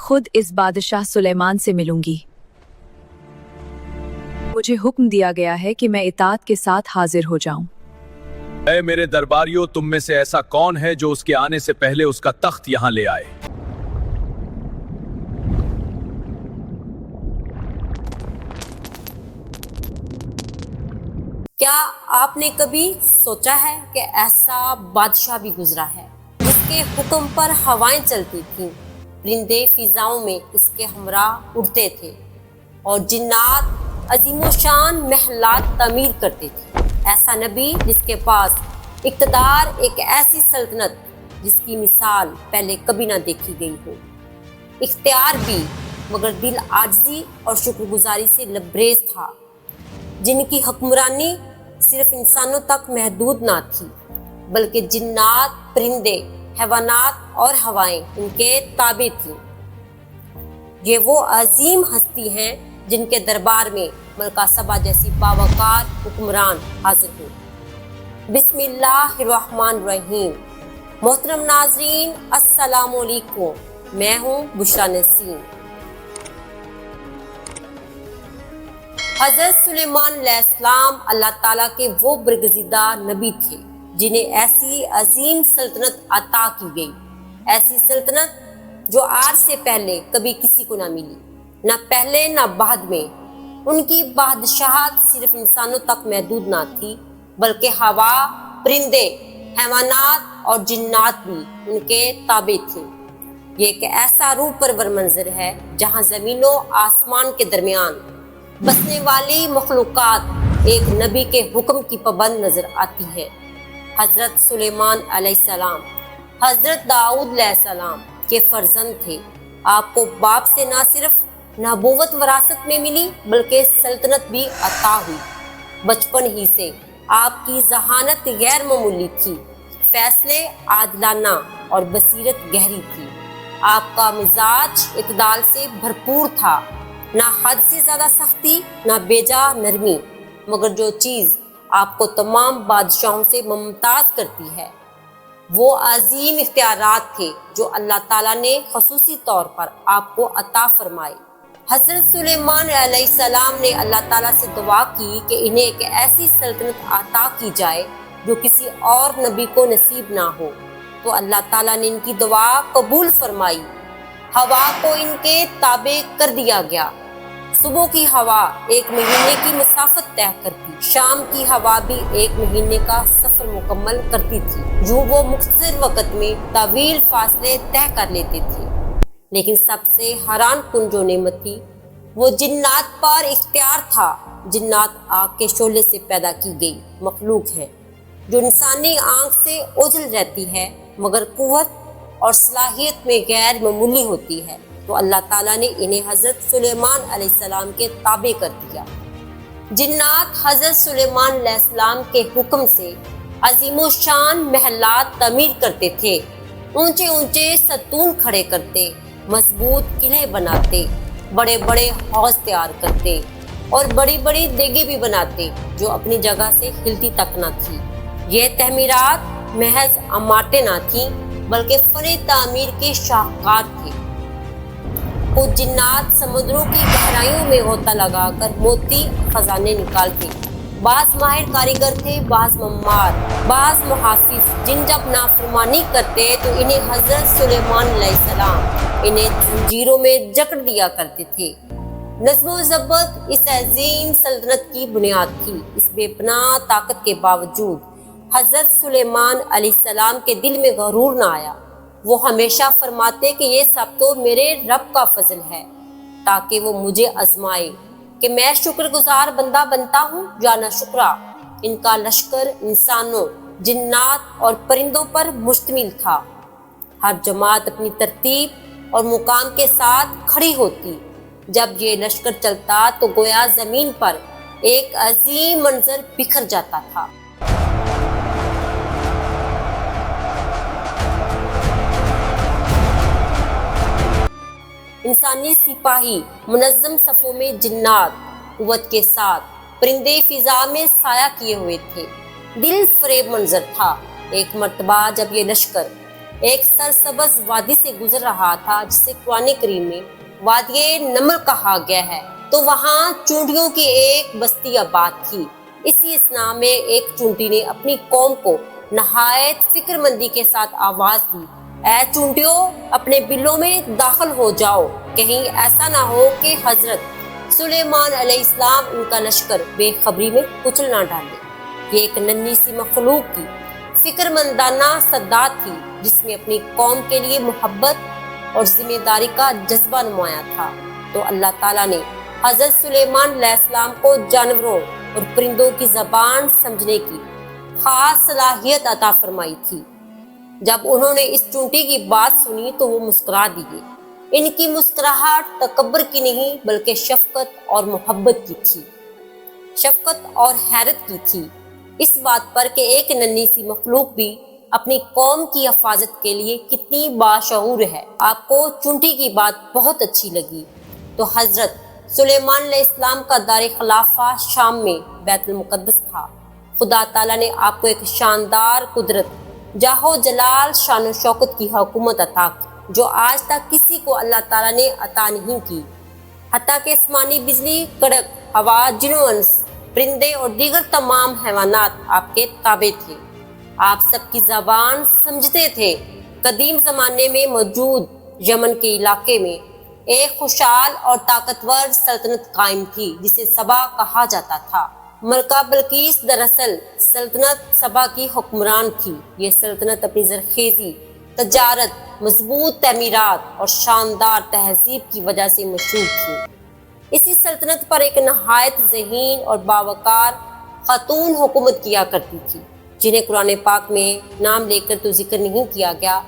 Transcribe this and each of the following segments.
खुद इस बादशाह सुलेमान से मिलूंगी। मुझे हुक्म दिया गया है कि मैं इताअत के साथ हाजिर हो जाऊं। ऐ मेरे दरबारियों, तुम में से ऐसा कौन है जो उसके आने से पहले उसका तख्त यहाँ ले आए? क्या आपने कभी सोचा है कि ऐसा बादशाह भी गुजरा है जिसके हुक्म पर हवाएं चलती थीं, परिंदे फिजाओं में इसके हमराह उड़ते थे और जिन्नात अजीमोशान महलात तामीर करते थे। ऐसा नबी जिसके पास इक़्तिदार, एक ऐसी सल्तनत जिसकी मिसाल पहले कभी ना देखी गई हो, इख्तियार भी मगर दिल आजिज़ी और शुक्रगुजारी से लबरेज था, जिनकी हुक्मरानी सिर्फ इंसानों तक महदूद ना थी बल्कि जिन्नात, परिंदे, हैवानात और हवाएं उनके ताबे थीं। ये वो अजीम हस्ती हैं जिनके दरबार में मलका सबा जैसी बावकार हुक्मरान हाजिर हो। बिस्मिल्लाहिर्रहमानिर्रहीम। मोहतरम नाज़रीन, अस्सलामु अलैकुम। मैं हूँ बुशरा नसीम। हज़रत सुलेमान अलैहिस्सलाम अल्लाह ताला के वो बरगज़ीदा नबी थे जिन्हें ऐसी अजीम सल्तनत अता की गई, ऐसी सल्तनत जो आज से पहले कभी किसी को ना मिली, ना पहले ना बाद में। उनकी बादशाहत सिर्फ इंसानों तक महदूद ना थी बल्कि हवा, परिंदे, हैवानात और जिन्नात भी उनके ताबे थे। ये एक ऐसा रूह परवर मंजर है जहाँ ज़मीनों आसमान के दरमियान बसने वाली मखलूकात एक नबी के हुक्म की पाबंद नजर आती है। हजरत सुलेमान अलैहिस्सलाम हजरत दाऊद अलैहिस्सलाम के फर्जंद थे। आपको बाप से ना सिर्फ नबूवत वरासत में मिली बल्कि सल्तनत भी अता हुई। बचपन ही से आपकी जहानत गैर मामूली थी, फैसले आदलाना और बसीरत गहरी थी। आपका मिजाज इत्दाल से भरपूर था, ना हद से ज़्यादा सख्ती ना बेजा नरमी, मगर जो चीज़ आपको तमाम बादशाहों से मुमताज़ करती है वो अजीम इख्तियारात थे जो अल्लाह ताला ने ख़ुसूसी तौर पर आपको अता फरमाए। हज़रत सुलेमान अलैहिस्सलाम ने अल्लाह ताला से दुआ की कि इन्हें एक ऐसी सल्तनत अता की जाए जो किसी और नबी को नसीब ना हो, तो अल्लाह ताला ने इनकी दुआ कबूल फरमाई। हवा को इनके ताबे कर दिया गया। सुबह की हवा एक महीने की मसाफत तय करती, शाम की हवा भी एक महीने का सफर मुकम्मल करती थी। यूं वो मुख्तसर वक़्त में तवील फासले तय कर लेते थे। लेकिन सबसे हैरान कुन जो नेमत थी वो जिन्नात पर इख्तियार था। जिन्नात आग के शोले से पैदा की गई मखलूक है जो इंसानी आंख से ओझल रहती है मगर कुव्वत और सलाहियत में गैर मामूली होती है। तो अल्लाह ताला ने इन्हें हज़रत सुलेमान अलैहिस्सलाम के ताबे कर दिया। जिन्नात हज़रत सुलेमान अलैहिस्सलाम के हुक्म से अजीमोशान महलात तामीर करते थे, ऊंचे ऊंचे सतून खड़े करते, मजबूत किले बनाते, बड़े बड़े हौज तैयार करते और बड़ी बड़ी देगे भी बनाते जो अपनी जगह से हिलती तक न थी। ये तहमीरात महज अमारतें न थीं बल्कि फने तामीर के शाहकार थे। कुछ जिन्नात समुद्रों की गहराइयों में गोता लगाकर मोती खजाने निकालते। बाज माहिर कारीगर थे, बाज मम्मार, बाज मुहाफिज, जिन जब नाफरमानी करते तो इन्हें हजरत सुलेमान अलैहिस्सलाम इन्हें जंजीरों में जकड़ दिया करते थे। नज़्म ज़ब्त इस अजीम सल्तनत की बुनियाद थी। इस बेपनाह ताकत के बावजूद हजरत सुलेमान अलैहिस्सलाम के दिल में गरूर ना आया। वो हमेशा फरमाते कि ये सब तो मेरे रब का फजल है, ताकि वो मुझे आजमाए कि मैं शुक्रगुजार बंदा बनता हूँ या ना शुक्रा। इनका लश्कर इंसानों, जिन्नात और परिंदों पर मुश्तमिल था। हर जमात अपनी तरतीब और मुकाम के साथ खड़ी होती। जब ये लश्कर चलता तो गोया जमीन पर एक अजीम मंजर बिखर जाता था। इंसानी सिपाही मुनज़्ज़म सफ़ों में जिन्नात कुव्वत के साथ परिंदे फिजा में साया किए हुए थे। दिल फरेब मंजर था। एक मर्तबा जब ये लश्कर ایک سرسبز وادی سے گزر رہا تھا جسے قرآن کریم میں وادی نمر کہا گیا ہے، تو وہاں چونٹیوں کی ایک بستی آباد تھی۔ اسی اثنا میں ایک چونٹی نے اپنی قوم کو نہایت فکر مندی کے ساتھ آواز دی، اے چونٹیوں، اپنے بلوں میں داخل ہو جاؤ، کہیں ایسا نہ ہو کہ حضرت سلیمان علیہ السلام ان کا لشکر بے خبری میں کچل نہ ڈالے۔ یہ ایک ننھی سی مخلوق کی فکر مندانہ صدات تھی جس میں اپنی قوم کے لیے محبت اور ذمہ داری کا جذبہ نمایاں تھا۔ تو اللہ تعالیٰ نے حضرت سلیمان علیہ السلام کو جانوروں اور پرندوں کی زبان سمجھنے کی خاص صلاحیت عطا فرمائی تھی۔ جب انہوں نے اس چونٹی کی بات سنی تو وہ مسکرا دیے۔ ان کی مسکراہٹ تکبر کی نہیں بلکہ شفقت اور محبت کی تھی، شفقت اور حیرت کی تھی، اس بات پر کہ ایک ننھی سی مخلوق بھی اپنی قوم کی حفاظت کے لیے کتنی باشعور ہے۔ آپ کو چونٹی کی بات بہت اچھی لگی تو حضرت سلیمان علیہ السلام کا دار خلافہ شام میں بیت المقدس تھا۔ خدا تعالیٰ نے آپ کو ایک شاندار قدرت، جاہ و جلال، شان و شوکت کی حکومت عطا کی جو آج تک کسی کو اللہ تعالیٰ نے عطا نہیں کی۔ حتیٰ کہ آسمانی بجلی، کڑک، ہوا، جن و انس، پرندے اور دیگر تمام حیوانات آپ کے تابع تھے۔ آپ سب کی زبان سمجھتے تھے۔ قدیم زمانے میں موجود یمن کے علاقے میں ایک خوشحال اور طاقتور سلطنت قائم تھی جسے سبا کہا جاتا تھا۔ ملکہ بلقیس دراصل سلطنت سبا کی حکمران تھی۔ یہ سلطنت اپنی زرخیزی، تجارت، مضبوط تعمیرات اور شاندار تہذیب کی وجہ سے مشہور تھی۔ اسی سلطنت پر ایک نہایت ذہین اور باوقار خاتون حکومت کیا کرتی تھی جنہیں قرآن پاک میں نام لے کر تو ذکر نہیں کیا گیا،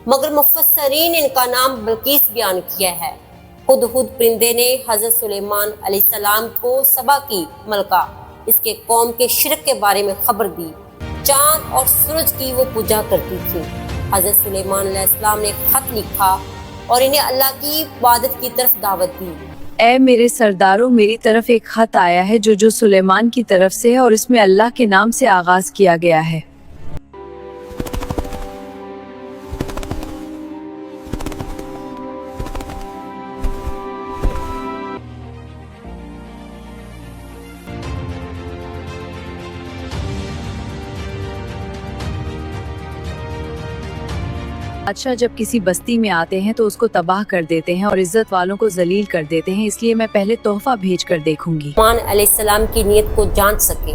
مگر مفسرین نے ان کا نام بلقیس بیان کیا ہے۔ خود پرندے نے حضرت سلیمان علیہ السلام کو سبا کی ملکہ اس کے قوم کے شرک کے بارے میں خبر دی۔ چاند اور سورج کی وہ پوجا کرتی تھی۔ حضرت سلیمان علیہ السلام نے خط لکھا اور انہیں اللہ کی عبادت کی طرف دعوت دی۔ اے میرے سرداروں، میری طرف ایک خط آیا ہے جو سلیمان کی طرف سے ہے اور اس میں اللہ کے نام سے آغاز کیا گیا ہے۔ بادشاہ جب کسی بستی میں آتے ہیں تو اس کو تباہ کر دیتے ہیں اور عزت والوں کو ذلیل کر دیتے ہیں، اس لیے میں پہلے تحفہ بھیج کر دیکھوں گی۔ سلیمان علیہ السلام کی نیت کو جان سکے۔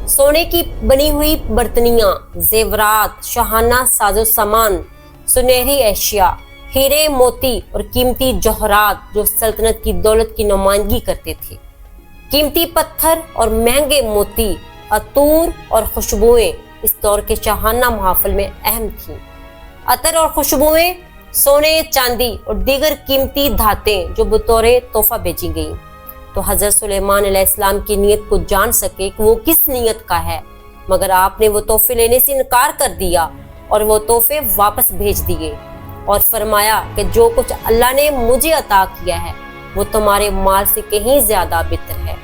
سونے کی بنی ہوئی برتنیاں، زیورات، شاہانہ ساز و سامان، سنہری اشیاء، ہیرے موتی اور قیمتی جوہرات جو سلطنت کی دولت کی نمائندگی کرتے تھے، قیمتی پتھر اور مہنگے موتی، عطور اور خوشبوئیں اس دور کے شاہانہ محافل میں اہم تھیں۔ عطر اور خوشبوئیں، سونے، چاندی اور دیگر قیمتی دھاتیں جو بطور تحفہ بھیجی گئیں۔ تو حضرت سلیمان علیہ السلام کی نیت کو جان سکے کہ وہ کس نیت کا ہے، مگر آپ نے وہ تحفے لینے سے انکار کر دیا اور وہ تحفے واپس بھیج دیے اور فرمایا کہ جو کچھ اللہ نے مجھے عطا کیا ہے وہ تمہارے مال سے کہیں زیادہ بہتر ہے۔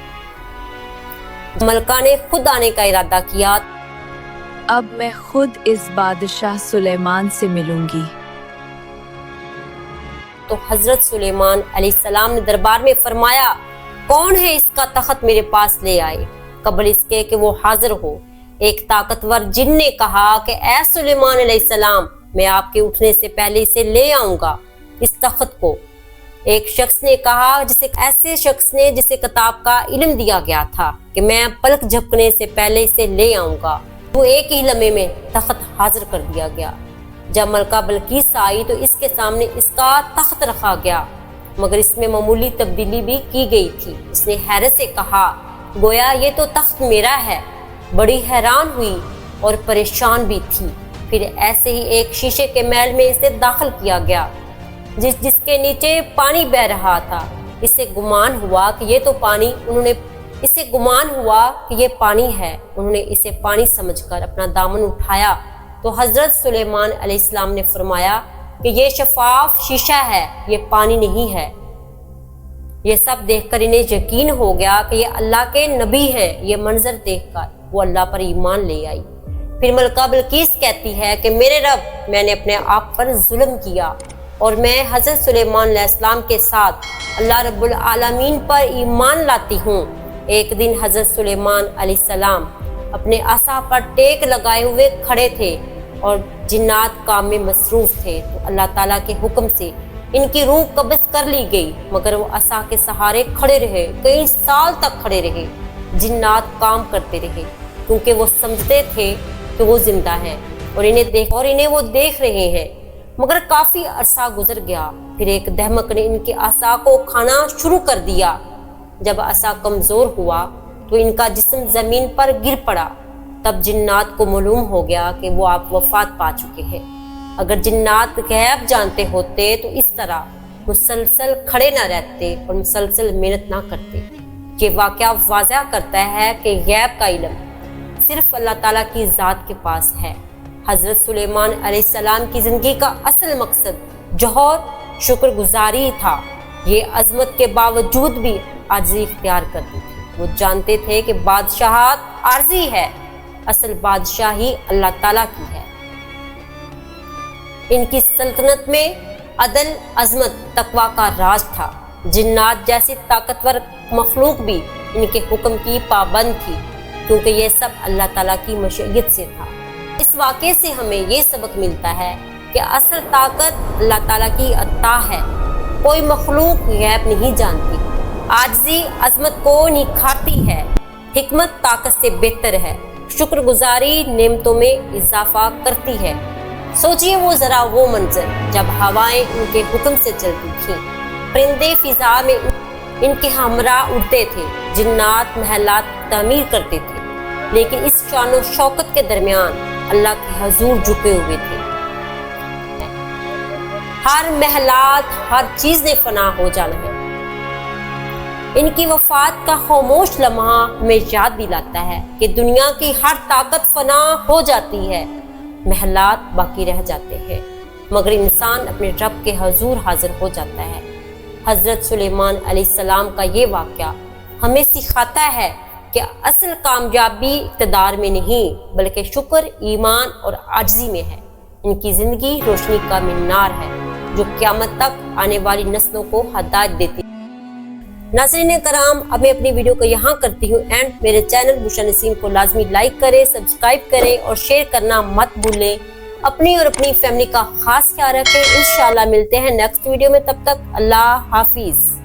ملکہ نے خود آنے کا ارادہ کیا۔ اب میں خود اس بادشاہ سلیمان سے ملوں گی۔ تو حضرت سلیمان علیہ السلام نے دربار میں فرمایا، کون ہے اس کا تخت میرے پاس لے آئے، قبل اس کے کہ وہ حاضر ہو۔ ایک طاقتور جن نے کہا کہ اے سلیمان علیہ السلام، میں آپ کے اٹھنے سے پہلے اسے لے آؤں گا، اس تخت کو۔ ایک شخص نے کہا، ایسے شخص نے جسے کتاب کا علم دیا گیا تھا، کہ میں پلک جھپکنے سے پہلے اسے لے آؤں گا۔ وہ ایک ہی لمحے میں تخت حاضر کر دیا گیا۔ جب ملکہ بلقیس آئی تو اس کے سامنے اس کا تخت رکھا گیا، مگر اس میں معمولی تبدیلی بھی کی گئی تھی۔ اس نے حیرت سے کہا، گویا یہ تو تخت میرا ہے۔ بڑی حیران ہوئی اور پریشان بھی تھی۔ پھر ایسے ہی ایک شیشے کے محل میں اسے داخل کیا گیا جس کے نیچے پانی بہہ رہا تھا۔ اسے گمان ہوا کہ یہ پانی ہے۔ انہوں نے اسے پانی سمجھ کر اپنا دامن اٹھایا تو حضرت سلیمان علیہ السلام نے فرمایا کہ یہ شفاف شیشہ ہے، یہ پانی نہیں ہے۔ یہ سب دیکھ کر انہیں یقین ہو گیا کہ یہ اللہ کے نبی ہیں۔ یہ منظر دیکھ کر وہ اللہ پر ایمان لے آئی۔ फिर मलका बिल्किस कहती है कि मेरे रब, मैंने अपने आप पर जुल्म किया और मैं हज़रत सुलेमान अलैहिस्सलाम के साथ अल्लाह रब्बुल आलमीन पर ईमान लाती हूँ। एक दिन हज़रत सुलेमान अलैहिस्सलाम अपने असा पर टेक लगाए हुए खड़े थे और जिन्नात काम में मसरूफ थे, तो अल्लाह ताला के हुक्म से इनकी रूह कब्ज़ कर ली गई, मगर वो असा के सहारे खड़े रहे, कई साल तक खड़े रहे। जिन्नात काम करते रहे क्योंकि वो समझते थे कि वो जिंदा हैं और इन्हें वो देख रहे हैं। मगर काफ़ी अरसा गुजर गया, फिर एक दहमक ने इनके असा को खाना शुरू कर दिया। जब असा कमज़ोर हुआ तो इनका जिस्म ज़मीन पर गिर पड़ा। तब जिन्नात को मालूम हो गया कि वो आप वफात पा चुके हैं। अगर जिन्नात गैब जानते होते तो इस तरह मुसलसल खड़े ना रहते और मुसलसल मेहनत ना करते। ये वाक़या वाज़ह करता है कि गैब का इल्म सिर्फ अल्लाह ताला की ज़ात के पास है। हज़रत सुलेमान अलैहिस्सलाम की ज़िंदगी का असल मकसद जौहर शुक्रगुजारी था। ये अज़मत के बावजूद भी आजिज़ी इख्तियार करते थे। वो जानते थे कि बादशाहत आर्जी है, असल बादशाही अल्लाह ताला की है। इनकी सल्तनत में अदल, अज़मत, तकवा का राज था। जिन्नात जैसी ताकतवर मखलूक भी इनके हुक्म की पाबंद थी, क्योंकि ये सब अल्लाह ताला की मशीयत से था। इस वाक़े से हमें ये सबक मिलता है कि असल ताकत अल्लाह ताला की अता है। कोई मखलूक गैब नहीं जानती। आजिज़ी अज़मत को निखारती है। हिकमत ताकत से बेहतर है। शुक्रगुजारी नेमतों में इजाफा करती है। सोचिए वो ज़रा वो मंजर जब हवाएं उनके हुक्म से चलती थीं, परिंदे फिजा में इनके हमरा उड़ते थे, जिन्नात महलात तामीर करते थे, लेकिन इस शान शौकत के दरमियान अल्लाह के हजूर झुके हुए थे। हर महलात, हर चीज़ ने फना हो जाना है। इनकी वफात का खामोश लम्हा हमें याद दिलाता है कि दुनिया की हर ताकत फना हो जाती है, महलात बाकी रह जाते हैं, मगर इंसान अपने रब के हजूर हाजिर हो जाता है। हज़रत सुलेमान अलैहिस्सलाम का ये वाक़या हमें सिखाता है कि असल कामयाबी इक़्तिदार में नहीं बल्कि शुक्र, ईमान और आजिज़ी में है। इनकी ज़िंदगी रोशनी का मीनार है जो क़यामत तक आने वाली नस्लों को हदायत देती है। नाज़रीन कराम, अब मैं अपनी वीडियो को यहाँ करती हूँ एंड। मेरे चैनल बुशरा नसीम को लाजमी लाइक करें, सब्सक्राइब करें और शेयर करना मत भूलें। अपनी और अपनी फैमिली का खास ख्याल रखें। इंशाल्लाह मिलते हैं नेक्स्ट वीडियो में, तब तक अल्लाह हाफिज़।